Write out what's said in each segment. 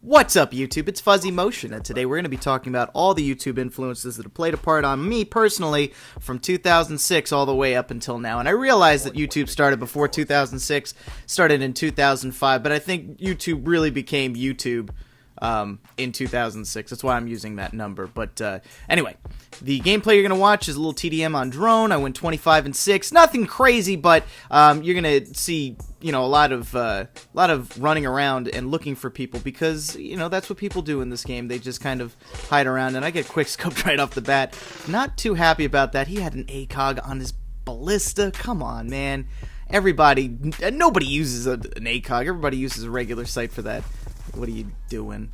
What's up, YouTube? It's Fuzzymotion, and today we're going to be talking about all the YouTube influences that have played a part on me personally from 2006 all the way up until now. And I realize that YouTube started before 2006, started in 2005, but I think YouTube really became YouTube in 2006. That's why I'm using that number. But anyway, the gameplay you're going to watch is a little TDM on drone. I went 25-6. Nothing crazy, but you're going to see, you know, a lot of running around and looking for people because, you know, that's what people do in this game. They just kind of hide around, and I get quick scoped right off the bat. Not too happy about that. He had an ACOG on his ballista. Come on, man. Nobody uses an ACOG. Everybody uses a regular sight for that. What are you doing?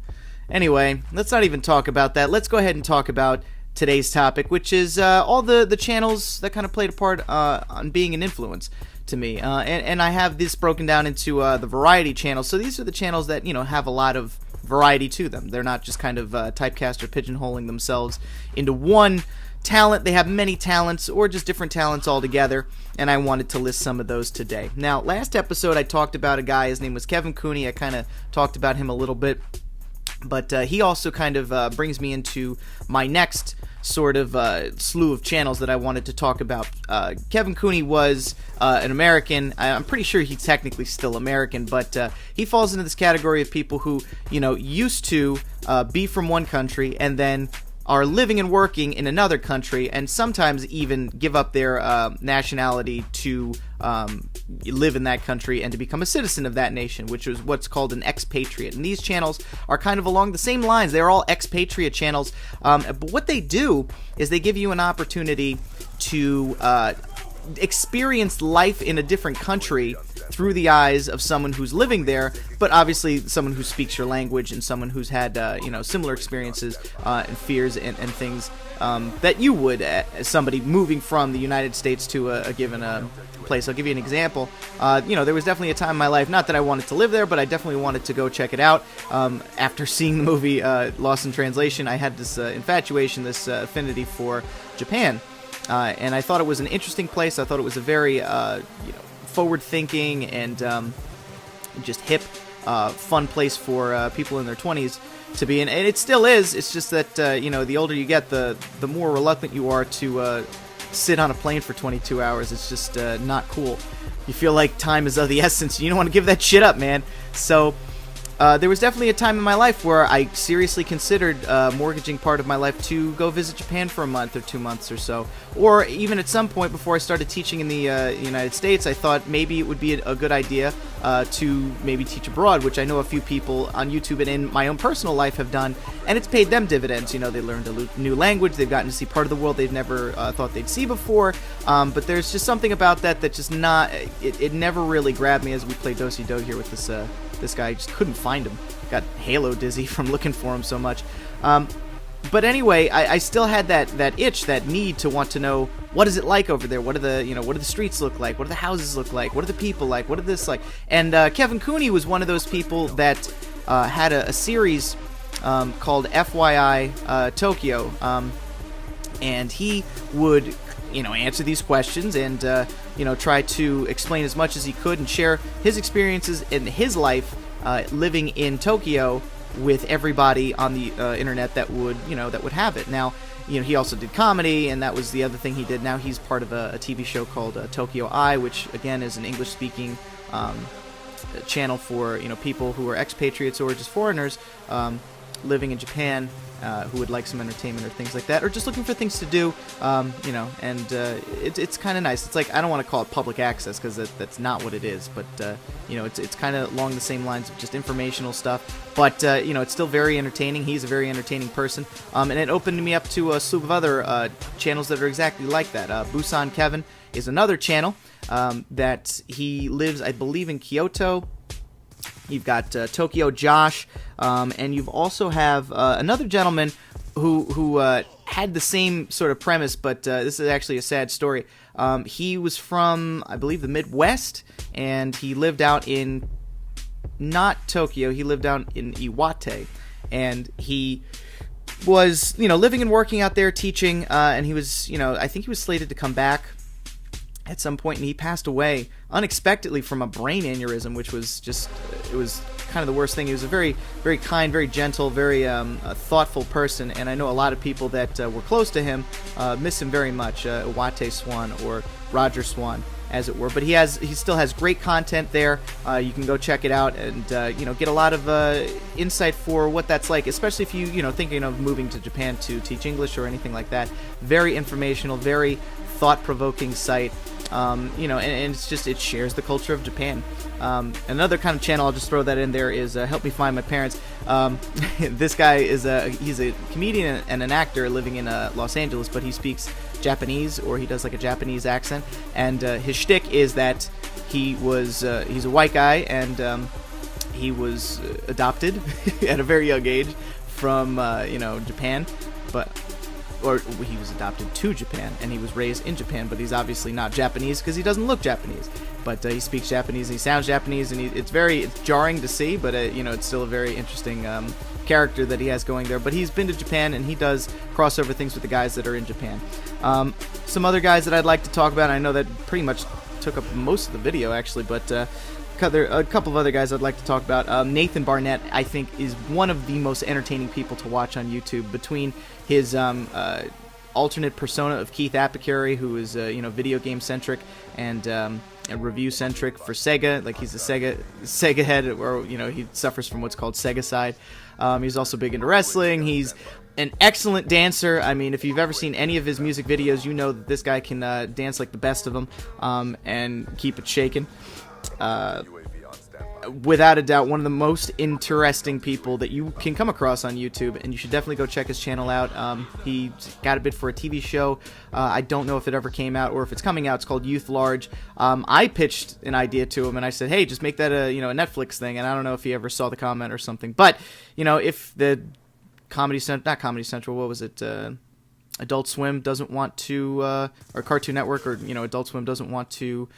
Anyway, let's not even talk about that. Let's go ahead and talk about today's topic, which is all the channels that kind of played a part on being an influence to me. And I have this broken down into the variety channels. So these are the channels that, you know, have a lot of variety to them. They're not just kind of typecast or pigeonholing themselves into one talent. They have many talents or just different talents altogether, and I wanted to list some of those today. Now, last episode I talked about a guy. His name was Kevin Cooney. I kind of talked about him a little bit, but he also kind of brings me into my next sort of slew of channels that I wanted to talk about. Kevin Cooney was an American. I'm pretty sure he's technically still American, but he falls into this category of people who, you know, used to be from one country and then are living and working in another country, and sometimes even give up their nationality to live in that country and to become a citizen of that nation, which is what's called an expatriate. And these channels are kind of along the same lines. They're all expatriate channels, but what they do is they give you an opportunity to experience life in a different country through the eyes of someone who's living there, but obviously someone who speaks your language and someone who's had you know, similar experiences and fears and things that you would as somebody moving from the United States to a given place. I'll give you an example. You know, there was definitely a time in my life, not that I wanted to live there, but I definitely wanted to go check it out. After seeing the movie Lost in Translation, I had this infatuation, this affinity for Japan. And I thought it was an interesting place. I thought it was a very, you know, forward-thinking and just hip, fun place for people in their 20s to be in. And it still is. It's just that, you know, the older you get, the more reluctant you are to sit on a plane for 22 hours. It's just not cool. You feel like time is of the essence. You don't want to give that shit up, man. So there was definitely a time in my life where I seriously considered mortgaging part of my life to go visit Japan for a month or 2 months or so. Or even at some point before I started teaching in the United States, I thought maybe it would be a good idea to maybe teach abroad, which I know a few people on YouTube and in my own personal life have done, and it's paid them dividends. You know, they learned a new language, they've gotten to see part of the world they've never thought they'd see before, but there's just something about that just not, it never really grabbed me as we played Do-Si-Do here with this guy. I just couldn't find him. Got Halo dizzy from looking for him so much. But anyway, I still had that itch, that need to want to know, what is it like over there? What are the streets look like? What do the houses look like? What are the people like? What are this like? And Kevin Cooney was one of those people that had a series called FYI Tokyo, and he would, you know, answer these questions and you know, try to explain as much as he could and share his experiences in his life living in Tokyo with everybody on the internet that would, you know, that would have it. Now, you know, he also did comedy, and that was the other thing he did. Now he's part of a TV show called Tokyo Eye, which again is an English-speaking channel for, you know, people who are expatriates or just foreigners living in Japan, who would like some entertainment or things like that, or just looking for things to do, you know, and it's kind of nice. It's like, I don't want to call it public access because that's not what it is, but you know, it's kind of along the same lines of just informational stuff, but you know, it's still very entertaining. He's a very entertaining person, and it opened me up to a slew of other channels that are exactly like that. Busan Kevin is another channel that he lives, I believe, in Kyoto. You've got Tokyo Josh, and you've also have another gentleman who had the same sort of premise, but this is actually a sad story. He was from, I believe, the Midwest, and he lived out in, not Tokyo, he lived out in Iwate, and he was, you know, living and working out there teaching, and he was, you know, I think he was slated to come back at some point, and he passed away unexpectedly from a brain aneurysm, which was just, it was kind of the worst thing. He was a very, very kind, very gentle, very thoughtful person, and I know a lot of people that were close to him miss him very much, Wate Swan, or Roger Swan, as it were. But he still has great content there. You can go check it out and get a lot of insight for what that's like, especially if you thinking of moving to Japan to teach English or anything like that. Very informational, very thought-provoking site. And it's just, it shares the culture of Japan. Another kind of channel, I'll just throw that in there, is Help Me Find My Parents. This guy is he's a comedian and an actor living in Los Angeles, but he speaks Japanese, or he does like a Japanese accent, and his shtick is that he's a white guy, and he was adopted at a very young age from Japan, or he was adopted to Japan, and he was raised in Japan, but he's obviously not Japanese because he doesn't look Japanese. But he speaks Japanese, and he sounds Japanese, and it's jarring to see, but it's still a very interesting character that he has going there. But he's been to Japan, and he does crossover things with the guys that are in Japan. Some other guys that I'd like to talk about, I know that pretty much took up most of the video, actually, but a couple of other guys I'd like to talk about. Nathan Barnett, I think, is one of the most entertaining people to watch on YouTube. Between his alternate persona of Keith Apicary, who is video game centric and review centric for Sega, like he's a Sega head, or he suffers from what's called Sega side. He's also big into wrestling. He's an excellent dancer. I mean, if you've ever seen any of his music videos, you know that this guy can dance like the best of them and keep it shaking. Without a doubt, one of the most interesting people that you can come across on YouTube, and you should definitely go check his channel out. He got a bid for a TV show. I don't know if it ever came out or if it's coming out. It's called Youth Large. I pitched an idea to him, and I said, hey, just make that a Netflix thing, and I don't know if he ever saw the comment or something. But, if the not Comedy Central, what was it, Adult Swim doesn't want to, or Cartoon Network, or Adult Swim doesn't want to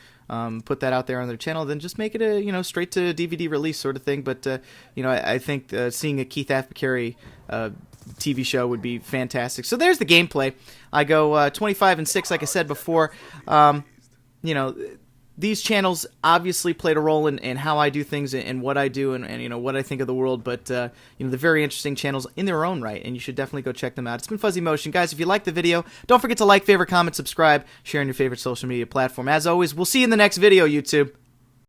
put that out there on their channel, then just make it a straight to DVD release sort of thing. But I think seeing a Keith Apicary TV show would be fantastic. So there's the gameplay. I go 25-6, like I said before. These channels obviously played a role in how I do things and what I do and what I think of the world, but they're very interesting channels in their own right, and you should definitely go check them out. It's been Fuzzy Motion. Guys, if you liked the video, don't forget to like, favorite, comment, subscribe, share on your favorite social media platform. As always, we'll see you in the next video, YouTube.